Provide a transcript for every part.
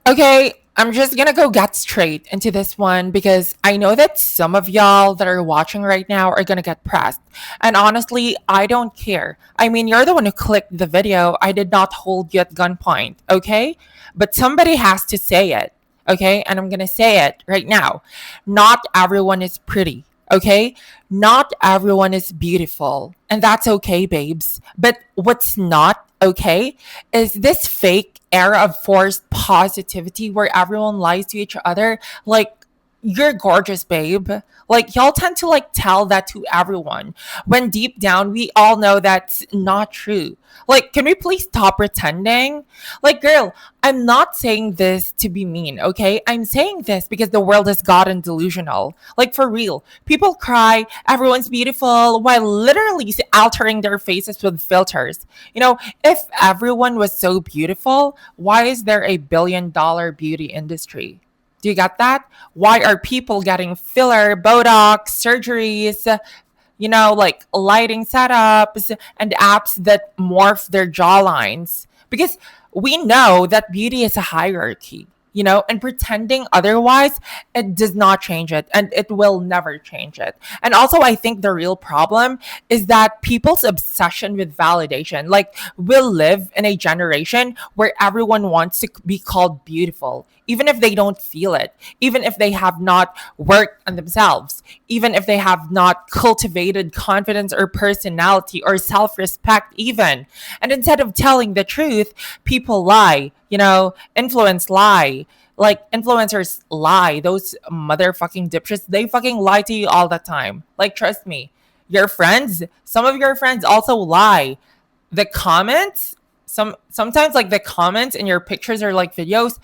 Okay, I'm just gonna go get straight into this one because I know that some of y'all that are watching right now are gonna get pressed. And honestly, I don't care. I mean, you're the one who clicked the video. I did not hold you at gunpoint, okay? But somebody has to say it, okay? And I'm gonna say it right now. Not everyone is pretty, okay? Not everyone is beautiful. And that's okay, babes. But what's not okay is this fake era of forced positivity where everyone lies to each other like you're gorgeous, babe. Like y'all tend to like tell that to everyone when deep down we all know that's not true. Like, can we please stop pretending? Like, girl, I'm not saying this to be mean, okay? I'm saying this because the world has gotten delusional. Like, for real. People cry, everyone's beautiful, while literally altering their faces with filters. If everyone was so beautiful, why is there a $1 billion beauty industry? Do you get that? Why are people getting filler, Botox, surgeries, like lighting setups and apps that morph their jawlines? Because we know that beauty is a hierarchy, and pretending otherwise, it does not change it and it will never change it. And also, I think the real problem is that people's obsession with validation, like, we'll live in a generation where everyone wants to be called beautiful, even if they don't feel it, even if they have not worked on themselves, even if they have not cultivated confidence or personality or self respect, even. And instead of telling the truth, people lie, influence lie. Like, influencers lie. Those motherfucking dipshits, they fucking lie to you all the time. Like, trust me. Some of your friends also lie. The comments, sometimes like the comments in your pictures or like videos,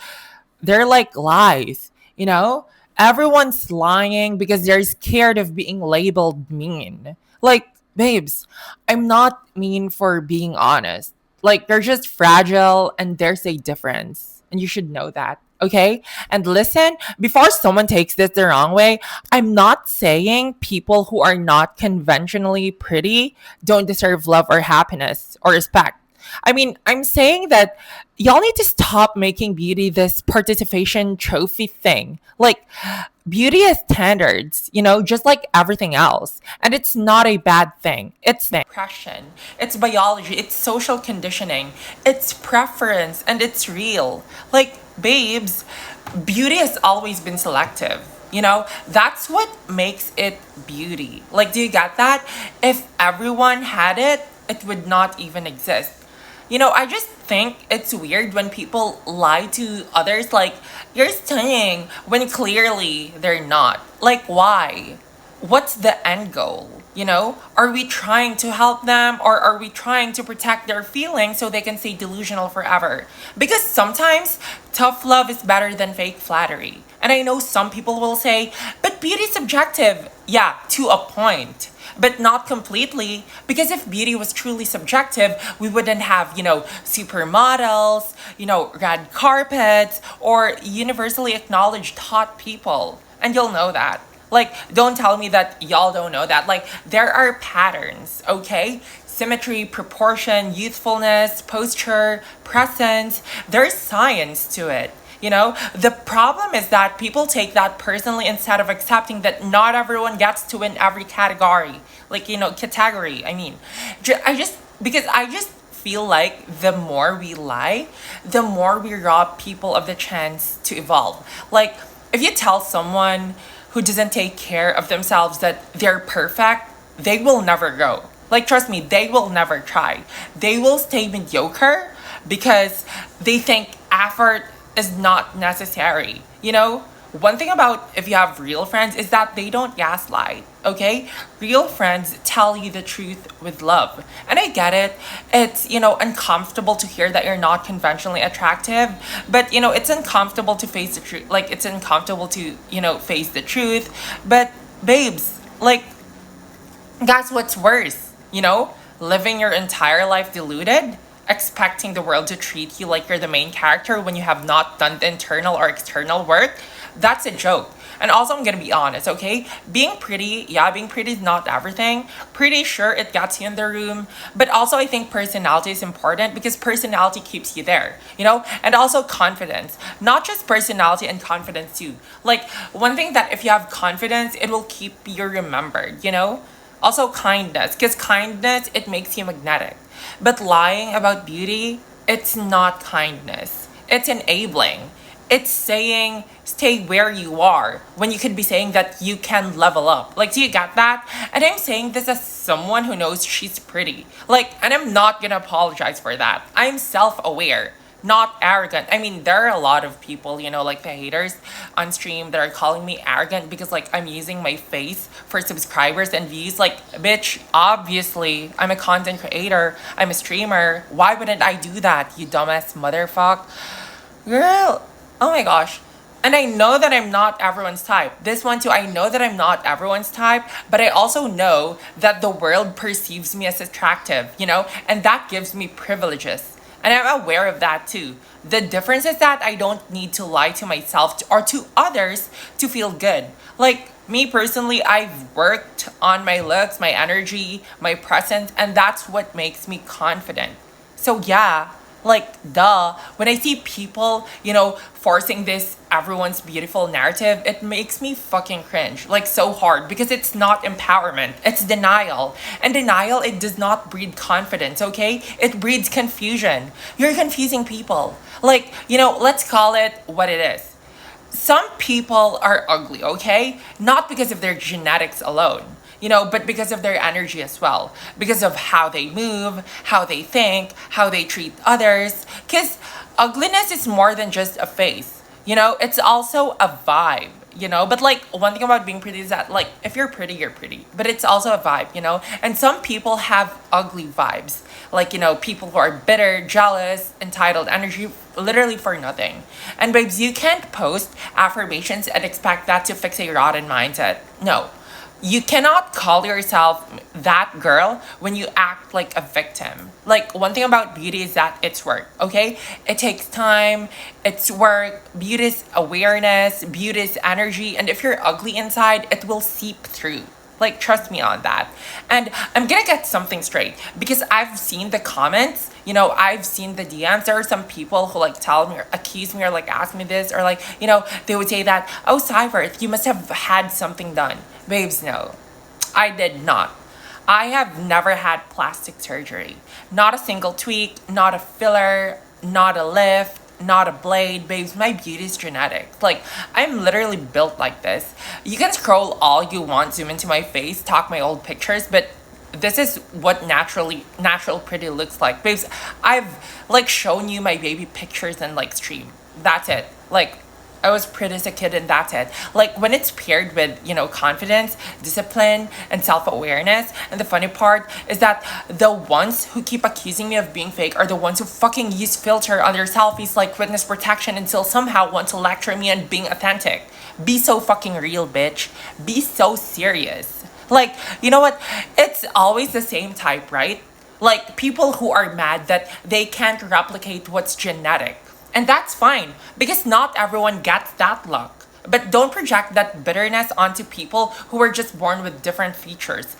they're like lies, Everyone's lying because they're scared of being labeled mean. Like, babes, I'm not mean for being honest. Like, they're just fragile and there's a difference. And you should know that. Okay. And listen, before someone takes this the wrong way, I'm not saying people who are not conventionally pretty don't deserve love or happiness or respect. I mean, I'm saying that y'all need to stop making beauty this participation trophy thing. Like, beauty is standards, just like everything else. And it's not a bad thing. It's impression, it's biology, it's social conditioning, it's preference, and it's real. Like, babes, beauty has always been selective. That's what makes it beauty. Like, do you get that? If everyone had it, it would not even exist. I just think it's weird when people lie to others like, you're stunning, when clearly they're not. Like, why? What's the end goal? Are we trying to help them or are we trying to protect their feelings so they can stay delusional forever? Because sometimes tough love is better than fake flattery. And I know some people will say, but beauty is subjective. Yeah, to a point, but not completely. Because if beauty was truly subjective, we wouldn't have, supermodels, red carpets, or universally acknowledged hot people. And you'll know that. Like, don't tell me that y'all don't know that. Like, there are patterns, okay? Symmetry, proportion, youthfulness, posture, presence. There's science to it. The problem is that people take that personally instead of accepting that not everyone gets to win every category. Like, category, I mean. Because I just feel like the more we lie, the more we rob people of the chance to evolve. Like, if you tell someone who doesn't take care of themselves that they're perfect, they will never grow. Like, trust me, they will never try. They will stay mediocre because they think effort is not necessary. One thing about if you have real friends is that they don't gaslight, okay? Real friends tell you the truth with love. And I get it. It's, uncomfortable to hear that you're not conventionally attractive, but, it's uncomfortable to face the truth. Like, it's uncomfortable to, face the truth. But, babes, like, that's what's worse, living your entire life deluded, expecting the world to treat you like you're the main character when you have not done the internal or external work. That's a joke. And also, I'm gonna be honest, okay? Being pretty, yeah, being pretty is not everything. Pretty sure it gets you in the room, but also I think personality is important because personality keeps you there, you know? And also confidence, not just personality and confidence too. Like, one thing that if you have confidence, it will keep you remembered, you know? Also, kindness, because kindness, it makes you magnetic. But lying about beauty, it's not kindness. It's enabling. It's saying stay where you are when you could be saying that you can level up. Like, do you get that? And I'm saying this as someone who knows she's pretty. Like, and I'm not gonna apologize for that. I'm self aware, not arrogant. I mean, there are a lot of people, you know, like the haters on stream that are calling me arrogant because like I'm using my face for subscribers and views. Like, bitch, obviously I'm a content creator, I'm a streamer. Why wouldn't I do that, you dumbass motherfucker? Girl, oh my gosh. And I know that I'm not everyone's type. This one too, I know that I'm not everyone's type, but I also know that the world perceives me as attractive, you know, and that gives me privileges. And I'm aware of that too. The difference is that I don't need to lie to myself or to others to feel good. Like, me personally, I've worked on my looks, my energy, my presence, and that's what makes me confident. So yeah, like, duh. When I see people, you know, forcing this everyone's beautiful narrative, it makes me fucking cringe. Like, so hard because it's not empowerment, it's denial. And denial, it does not breed confidence, okay? It breeds confusion. You're confusing people. Like, you know, let's call it what it is. Some people are ugly, okay? Not because of their genetics alone, you know, but because of their energy as well. Because of how they move, how they think, how they treat others. Because ugliness is more than just a face, you know, it's also a vibe. You know, but like one thing about being pretty is that like if you're pretty, you're pretty. But it's also a vibe, you know? And some people have ugly vibes. Like, you know, people who are bitter, jealous, entitled energy literally for nothing. And babes, you can't post affirmations and expect that to fix a rotten mindset. No. You cannot call yourself that girl when you act like a victim. Like, one thing about beauty is that it's work, okay? It takes time, it's work, beauty is awareness, beauty is energy, and if you're ugly inside, it will seep through. Like, trust me on that. And I'm gonna get something straight because I've seen the comments, you know, I've seen the DMs. There are some people who like tell me or accuse me or like ask me this or like, you know, they would say that, oh, Cyber, you must have had something done. Babes, no, I did not. I have never had plastic surgery. Not a single tweak, not a filler, not a lift, not a blade. Babes, my beauty is genetic. Like, I'm literally built like this. You can scroll all you want, zoom into my face, talk my old pictures, but this is what natural pretty looks like. Babes, I've like shown you my baby pictures and like stream. That's it. Like, I was pretty as a kid and that's it. Like, when it's paired with, you know, confidence, discipline, and self-awareness, and the funny part is that the ones who keep accusing me of being fake are the ones who fucking use filter on their selfies like witness protection and still somehow want to lecture me on being authentic. Be so fucking real, bitch. Be so serious. Like, you know what? It's always the same type, right? Like, people who are mad that they can't replicate what's genetic. And that's fine, because not everyone gets that luck. But don't project that bitterness onto people who are just born with different features.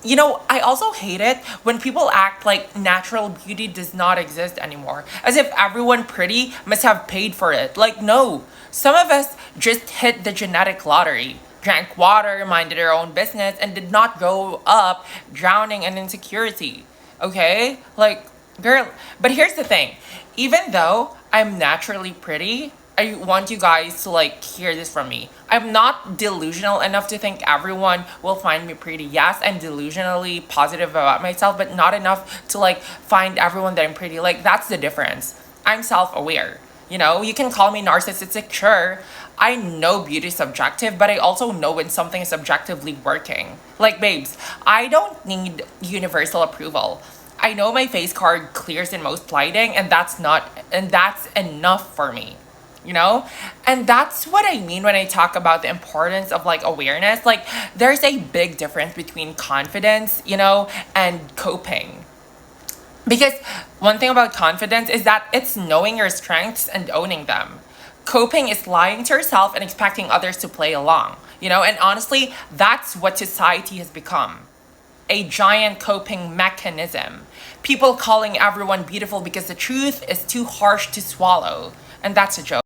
You know, I also hate it when people act like natural beauty does not exist anymore, as if everyone pretty must have paid for it. Like, no, some of us just hit the genetic lottery, drank water, minded our own business, and did not grow up drowning in insecurity. Okay? Like, girl, but here's the thing. Even though I'm naturally pretty, I want you guys to like hear this from me. I'm not delusional enough to think everyone will find me pretty. Yes, I'm delusionally positive about myself, but not enough to like find everyone that I'm pretty. Like, that's the difference. I'm self-aware. You know, you can call me narcissistic, sure. I know beauty is subjective, but I also know when something is objectively working. Like, babes, I don't need universal approval. I know my face card clears in most lighting, and that's enough for me, you know? And that's what I mean when I talk about the importance of like awareness. Like, there's a big difference between confidence, you know, and coping. Because one thing about confidence is that it's knowing your strengths and owning them. Coping is lying to yourself and expecting others to play along, and honestly, that's what society has become, a giant coping mechanism. People calling everyone beautiful because the truth is too harsh to swallow. And that's a joke.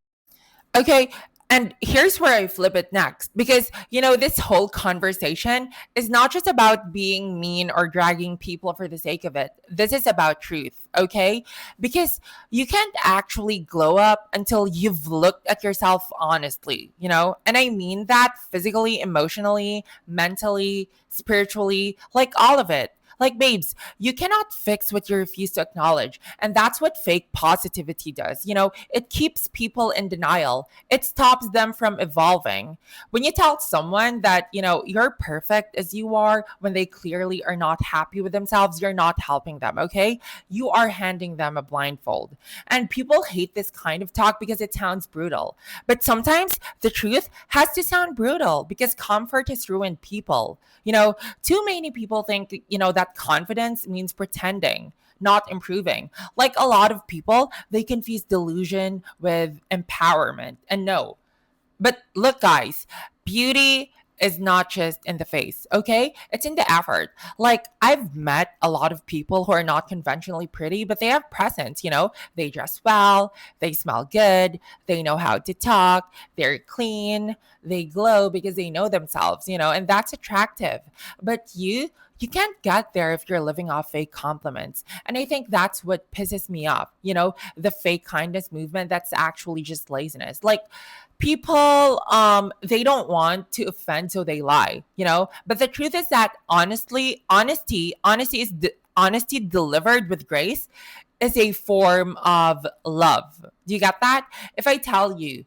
Okay, and here's where I flip it next because, this whole conversation is not just about being mean or dragging people for the sake of it. This is about truth, okay? Because you can't actually glow up until you've looked at yourself honestly, And I mean that physically, emotionally, mentally, spiritually, like all of it. Like, babes, you cannot fix what you refuse to acknowledge. And that's what fake positivity does. It keeps people in denial, it stops them from evolving. When you tell someone that, you're perfect as you are, when they clearly are not happy with themselves, you're not helping them, okay? You are handing them a blindfold. And people hate this kind of talk because it sounds brutal. But sometimes the truth has to sound brutal because comfort has ruined people. Too many people think, that confidence means pretending, not improving. Like a lot of people, they confuse delusion with empowerment. And no, but look, guys, beauty is not just in the face, okay? It's in the effort. Like, I've met a lot of people who are not conventionally pretty, but they have presence, They dress well, they smell good, they know how to talk, they're clean, they glow because they know themselves, and that's attractive. But you can't get there if you're living off fake compliments. And I think that's what pisses me off, the fake kindness movement that's actually just laziness. Like, people they don't want to offend so they lie, but the truth is that honesty delivered with grace is a form of love. Do you get that? If I tell you,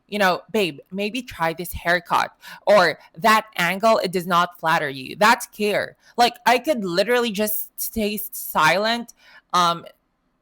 babe, maybe try this haircut, or that angle, it does not flatter you, that's care. Like, I could literally just stay silent um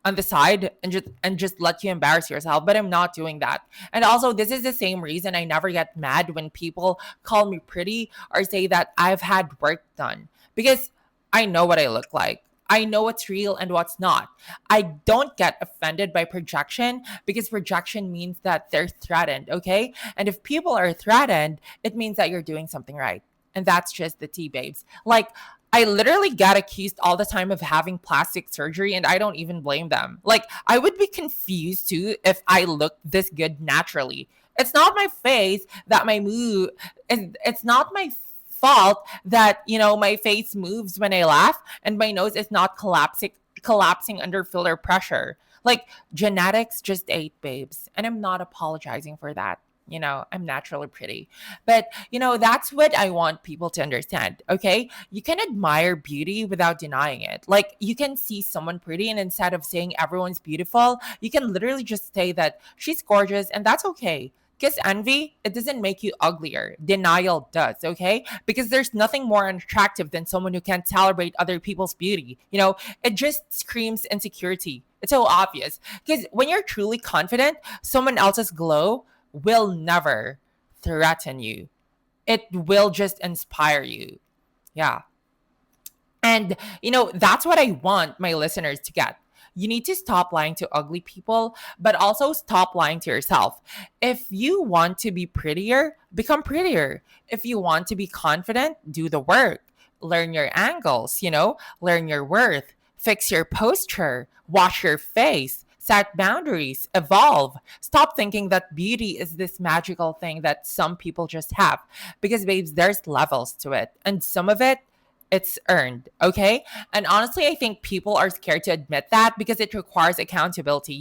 on the side and just let you embarrass yourself, but I'm not doing that. And also, this is the same reason I never get mad when people call me pretty or say that I've had work done, because I know what I look like. I know what's real and what's not. I don't get offended by projection because projection means that they're threatened, okay? And if people are threatened, it means that you're doing something right. And that's just the tea, babes. Like, I literally get accused all the time of having plastic surgery, and I don't even blame them. Like, I would be confused too if I looked this good naturally. It's not my face that my move, it's not my fault that, my face moves when I laugh and my nose is not collapsing under filler pressure. Like, genetics just ate, babes, and I'm not apologizing for that. I'm naturally pretty. But, that's what I want people to understand. Okay. You can admire beauty without denying it. Like, you can see someone pretty, and instead of saying everyone's beautiful, you can literally just say that she's gorgeous, and that's okay. Because envy, it doesn't make you uglier. Denial does, okay? Because there's nothing more unattractive than someone who can't celebrate other people's beauty. It just screams insecurity. It's so obvious. Because when you're truly confident, someone else's glow will never threaten you. It will just inspire you. Yeah. And, that's what I want my listeners to get. You need to stop lying to ugly people, but also stop lying to yourself. If you want to be prettier, become prettier. If you want to be confident, do the work. Learn your angles, learn your worth, fix your posture, wash your face, set boundaries, evolve. Stop thinking that beauty is this magical thing that some people just have. Because, babes, there's levels to it. And some of it, it's earned, okay? And honestly, I think people are scared to admit that because it requires accountability.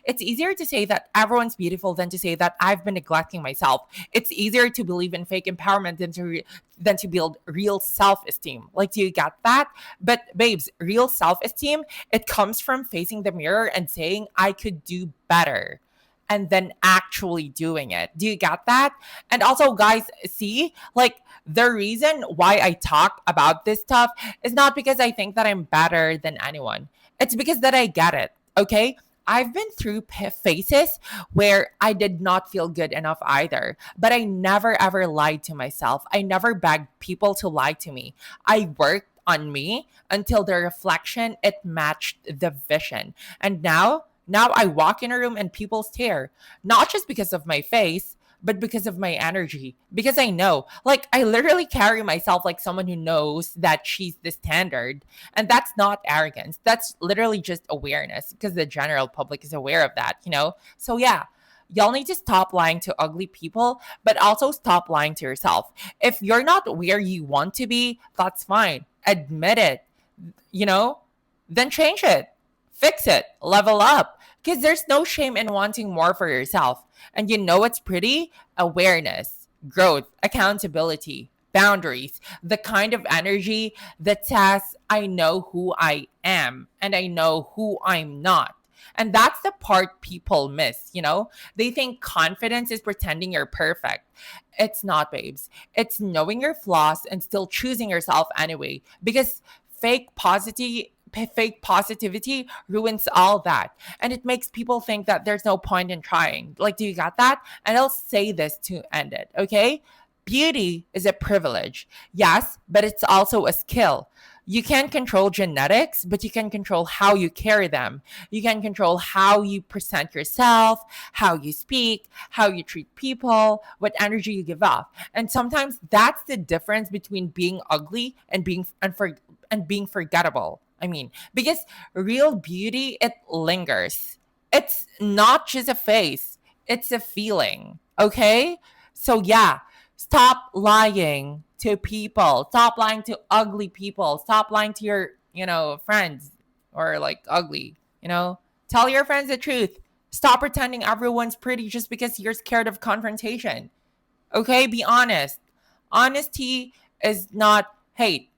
It's easier to say that everyone's beautiful than to say that I've been neglecting myself. It's easier to believe in fake empowerment than to build real self-esteem. Like, do you get that? But babes, real self-esteem, it comes from facing the mirror and saying I could do better, and then actually doing it. Do you get that? And also, guys, see, like, the reason why I talk about this stuff is not because I think that I'm better than anyone. It's because that I get it, okay? I've been through phases where I did not feel good enough either, but I never ever lied to myself. I never begged people to lie to me. I worked on me until the reflection, it matched the vision. And now Now I walk in a room and people stare, not just because of my face, but because of my energy. Because I know, like, I literally carry myself like someone who knows that she's the standard. And that's not arrogance. That's literally just awareness because the general public is aware of that, you know? So, yeah, y'all need to stop lying to ugly people, but also stop lying to yourself. If you're not where you want to be, that's fine. Admit it, you know? Then change it, fix it, level up. Because there's no shame in wanting more for yourself. And you know what's pretty? Awareness, growth, accountability, boundaries, the kind of energy that says, I know who I am and I know who I'm not. And that's the part people miss, you know? They think confidence is pretending you're perfect. It's not, babes. It's knowing your flaws and still choosing yourself anyway. Because fake positivity ruins all that, and it makes people think that there's no point in trying. Like, do you got that? And I'll say this to end it, okay? Beauty is a privilege, yes, but it's also a skill. You can't control genetics, but you can control how you carry them. You can control how you present yourself, how you speak, how you treat people, what energy you give off. And sometimes that's the difference between being ugly and being forgettable. I mean, because real beauty, it lingers. It's not just a face, it's a feeling. Okay? So, yeah, stop lying to people. Stop lying to ugly people. Stop lying to your, friends or like ugly, you know? Tell your friends the truth. Stop pretending everyone's pretty just because you're scared of confrontation. Okay? Be honest. Honesty is not hate,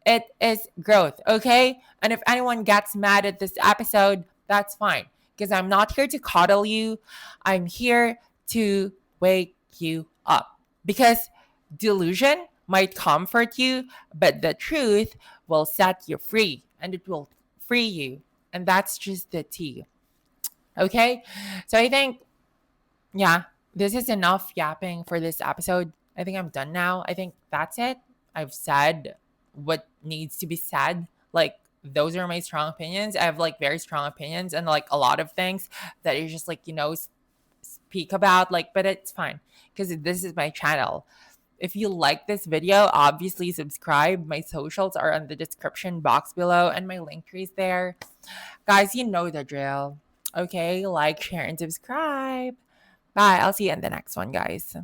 it is growth. Okay? And if anyone gets mad at this episode, that's fine. Because I'm not here to coddle you, I'm here to wake you up. Because delusion might comfort you, but the truth will set you free and it will free you. And that's just the tea. Okay? So I think, yeah, this is enough yapping for this episode. I think I'm done now. I think that's it. I've said what needs to be said. Like, those are my strong opinions. I have like very strong opinions and like a lot of things that you just like, speak about. Like, but it's fine because this is my channel. If you like this video, obviously subscribe. My socials are in the description box below and my link tree is there. Guys, you know the drill. Okay, like, share, and subscribe. Bye. I'll see you in the next one, guys.